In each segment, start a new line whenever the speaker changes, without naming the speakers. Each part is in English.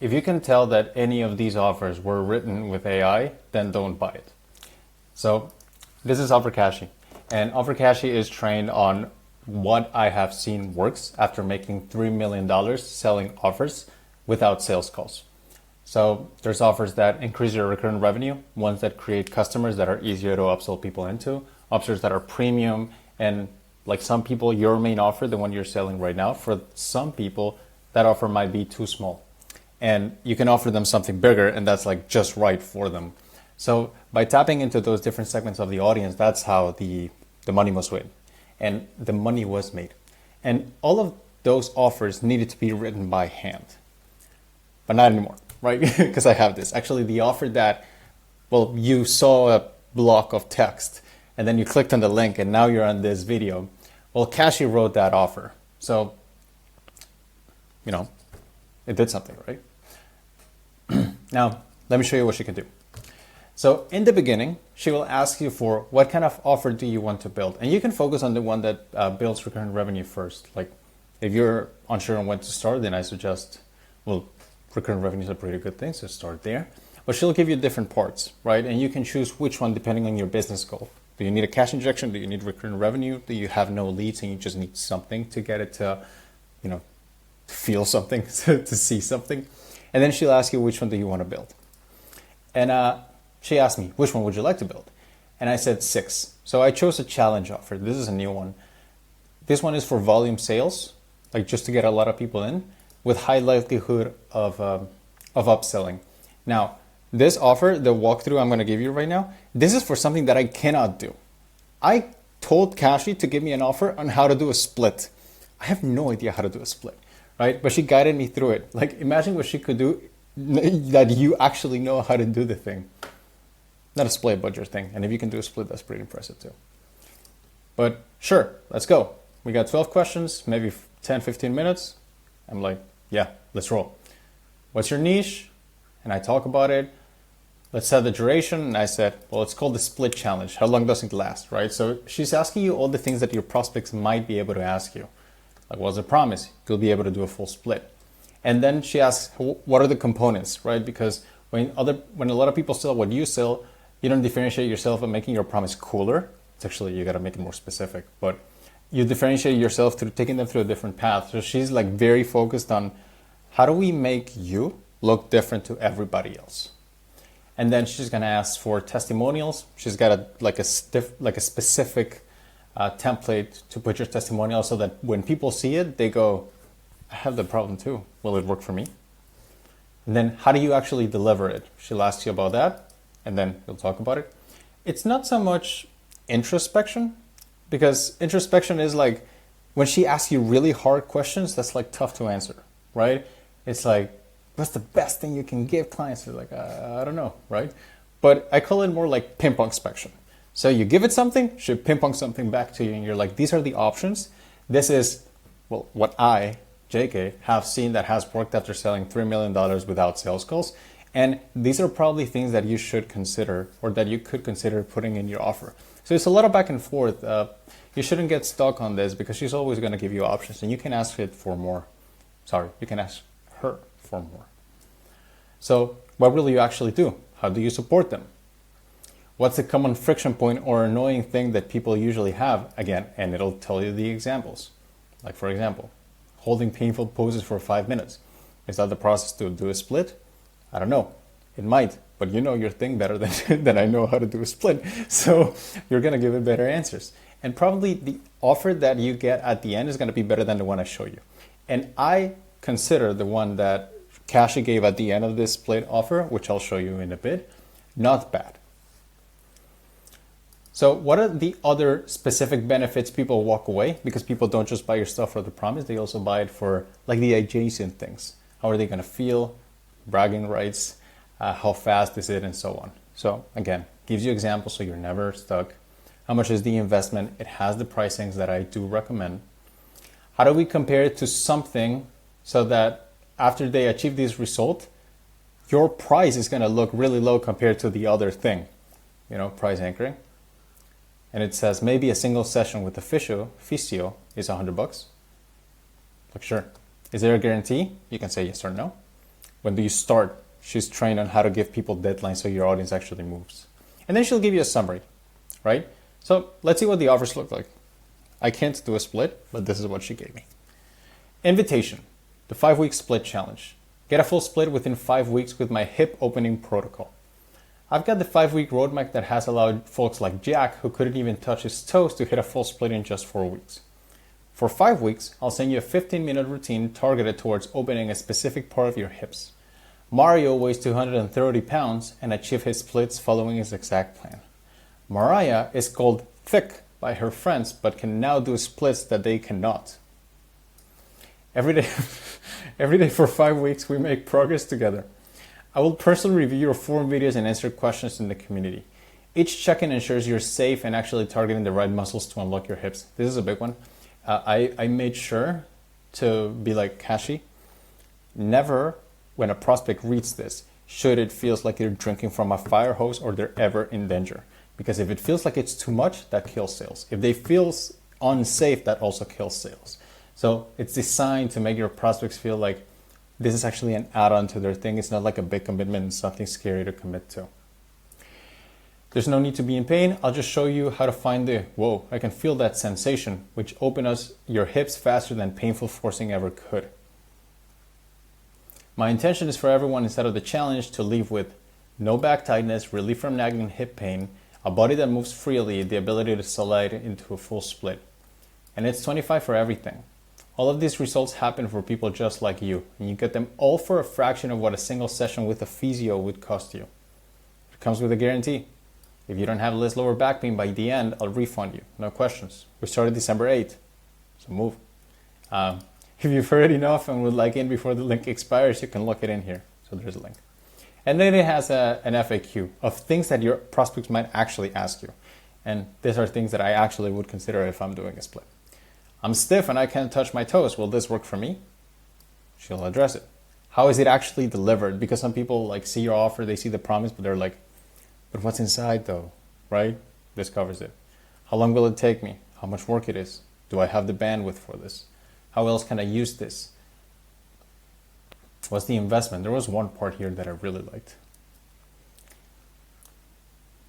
if you can tell that any of these offers were written with AI, then don't buy it. So this is Offer Cashie, and Offer Cashie is trained on what I have seen works after making $3 million selling offers without sales calls. So there's offers that increase your recurrent revenue, ones that create customers that are easier to upsell people into, offers that are premium, and like some people, your main offer, the one you're selling right now, for some people, that offer might be too small. And you can offer them something bigger, and that's like just right for them. So by tapping into those different segments of the audience, that's how the money was made. And the money was made. And all of those offers needed to be written by hand. But not anymore, right? Because I have this. Actually, the offer that, well, you saw a block of text, and then you clicked on the link, and now you're on this video. Well, Cashie wrote that offer. So, you know, it did something, right? Now, let me show you what she can do. So in the beginning, she will ask you for what kind of offer do you want to build? And you can focus on the one that builds recurrent revenue first. Like if you're unsure on when to start, then I suggest, well, recurrent revenue is a pretty good thing, so start there. But she'll give you different parts, right? And you can choose which one depending on your business goal. Do you need a cash injection? Do you need recurrent revenue? Do you have no leads and you just need something to get it to, you know, feel something, to see something? And then she'll ask you which one do you want to build. And she asked me, which one would you like to build? And I said 6. So I chose a challenge offer. This is a new one. This one is for volume sales, like just to get a lot of people in with high likelihood of upselling. Now, this offer, the walkthrough I'm going to give you right now, this is for something that I cannot do. I told Cashie to give me an offer on how to do a split. I have no idea how to do a split, right? But she guided me through it. Like imagine what she could do that you actually know how to do the thing. Not a split, but your thing. And if you can do a split, that's pretty impressive too. But sure, let's go. We got 12 questions, maybe 10, 15 minutes. I'm like, yeah, let's roll. What's your niche? And I talk about it. Let's set the duration. And I said, well, it's called the split challenge. How long does it last, right? So she's asking you all the things that your prospects might be able to ask you. Like, what's the promise? You'll be able to do a full split. And then she asks, what are the components, right? Because when a lot of people sell what you sell, you don't differentiate yourself by making your promise cooler. It's actually, you got to make it more specific, but you differentiate yourself through taking them through a different path. So she's like very focused on how do we make you look different to everybody else? And then she's going to ask for testimonials. She's got a specific template to put your testimonial so that when people see it, they go, I have the problem too. Will it work for me? And then how do you actually deliver it? She'll ask you about that, and then you'll talk about it. It's not so much introspection, because introspection is like when she asks you really hard questions, that's like tough to answer, right? It's like, what's the best thing you can give clients? They're like, I don't know, right? But I call it more like ping pong inspection. So you give it something, she ping pong something back to you, and you're like, these are the options. This is, well, what I, JK, have seen that has worked after selling $3 million without sales calls. And these are probably things that you should consider, or that you could consider putting in your offer. So it's a lot of back and forth. You shouldn't get stuck on this because she's always going to give you options, and you can ask it for more. Sorry, you can ask her for more. So what will you actually do? How do you support them? What's the common friction point or annoying thing that people usually have? Again, and it'll tell you the examples. Like for example, holding painful poses for 5 minutes. Is that the process to do a split? I don't know. It might, but you know your thing better than I know how to do a split. So you're going to give it better answers. And probably the offer that you get at the end is going to be better than the one I show you. And I consider the one that Cashie gave at the end of this split offer, which I'll show you in a bit, not bad. So what are the other specific benefits people walk away? Because people don't just buy your stuff for the promise, they also buy it for like the adjacent things. How are they going to feel? Bragging rights, how fast is it, and so on. So again, gives you examples so you're never stuck. How much is the investment? It has the pricings that I do recommend. How do we compare it to something so that after they achieve this result, your price is going to look really low compared to the other thing? You know, price anchoring. And it says maybe a single session with the physio is $100. Like, sure. Is there a guarantee? You can say yes or no. when you start, she's trained on how to give people deadlines so your audience actually moves. And then she'll give you a summary, right? So let's see what the offers look like. I can't do a split, but this is what she gave me. Invitation, the 5-week split challenge. Get a full split within 5 weeks with my hip opening protocol. I've got the 5-week roadmap that has allowed folks like Jack, who couldn't even touch his toes, to hit a full split in just 4 weeks. For 5 weeks, I'll send you a 15-minute routine targeted towards opening a specific part of your hips. Mario weighs 230 pounds and achieved his splits following his exact plan. Mariah is called thick by her friends, but can now do splits that they cannot. Every day for 5 weeks, we make progress together. I will personally review your form videos and answer questions in the community. Each check-in ensures you're safe and actually targeting the right muscles to unlock your hips. This is a big one. I made sure to be like Cashie. Never, when a prospect reads this, should it feels like they're drinking from a fire hose or they're ever in danger. Because if it feels like it's too much, that kills sales. If they feel unsafe, that also kills sales. So it's designed to make your prospects feel like this is actually an add-on to their thing. It's not like a big commitment and something scary to commit to. There's no need to be in pain. I'll just show you how to find the, whoa, I can feel that sensation, which opens your hips faster than painful forcing ever could. My intention is for everyone inside of the challenge to leave with no back tightness, relief from nagging hip pain, a body that moves freely, the ability to slide into a full split. And it's 25 for everything. All of these results happen for people just like you, and you get them all for a fraction of what a single session with a physio would cost you. It comes with a guarantee. If you don't have less lower back pain by the end, I'll refund you. No questions. We started December 8th, so move. If you've heard enough and would like in before the link expires, you can look it in here. So there's a link. And then it has an FAQ of things that your prospects might actually ask you. And these are things that I actually would consider if I'm doing a split. I'm stiff and I can't touch my toes. Will this work for me? She'll address it. How is it actually delivered? Because some people like see your offer, they see the promise, but they're like, but what's inside though, right? This covers it. How long will it take me? How much work it is? Do I have the bandwidth for this? How else can I use this? What's the investment? There was one part here that I really liked.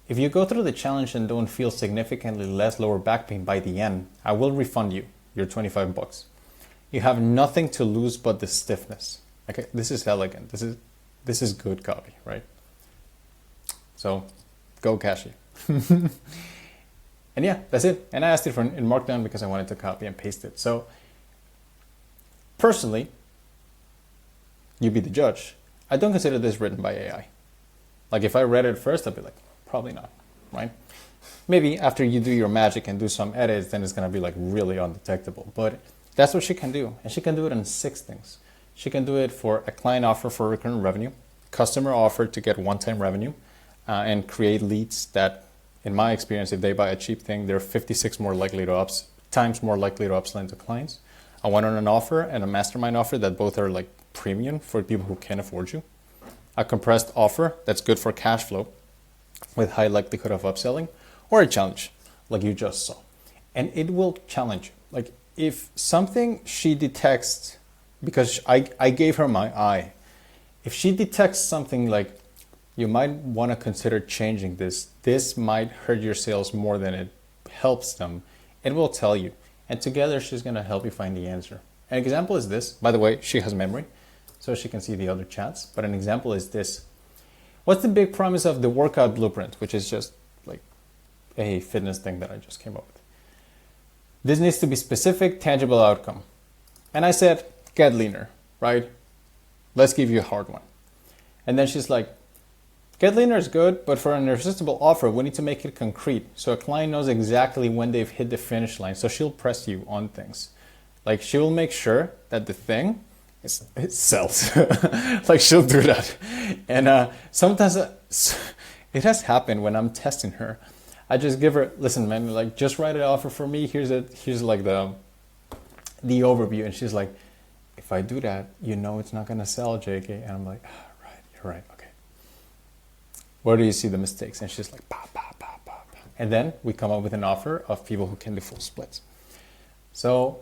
If you go through the challenge and don't feel significantly less lower back pain by the end, I will refund you your $25. You have nothing to lose but the stiffness. Okay, this is elegant. This is good copy, right? So, go Cashie. And yeah, that's it. And I asked it in Markdown because I wanted to copy and paste it. So, personally, you be the judge. I don't consider this written by AI. Like if I read it first, I'd be like, probably not, right? Maybe after you do your magic and do some edits, then it's gonna be like really undetectable. But that's what she can do. And she can do it in 6 things. She can do it for a client offer for recurrent revenue, customer offer to get one-time revenue, and create leads that, in my experience, if they buy a cheap thing, they're 56 more likely to times more likely to upsell into clients. A one-on-one offer and a mastermind offer that both are like premium for people who can't afford you. A compressed offer that's good for cash flow with high likelihood of upselling, or a challenge like you just saw. And it will challenge you. Like if something she detects, because I gave her my eye, if she detects something like you might want to consider changing this might hurt your sales more than it helps them, it will tell you. And together she's going to help you find the answer. An example is this. By the way, she has memory, so she can see the other chats. But an example is this. What's the big promise of the workout blueprint, which is just like a fitness thing that I just came up with? This needs to be specific, tangible outcome. And I said, get leaner, right? Let's give you a hard one. And then she's like, get leaner is good, but for an irresistible offer, we need to make it concrete so a client knows exactly when they've hit the finish line. So she'll press you on things. Like she will make sure that the thing it sells. Like she'll do that. And sometimes it has happened when I'm testing her. I just give her, listen, man, like just write an offer for me. Here's like the overview. And she's like, if I do that, you know it's not gonna sell, JK. And I'm like, right, you're right, okay. Where do you see the mistakes? And she's like, pop, pop, pop, pop. And then we come up with an offer of people who can do full splits. So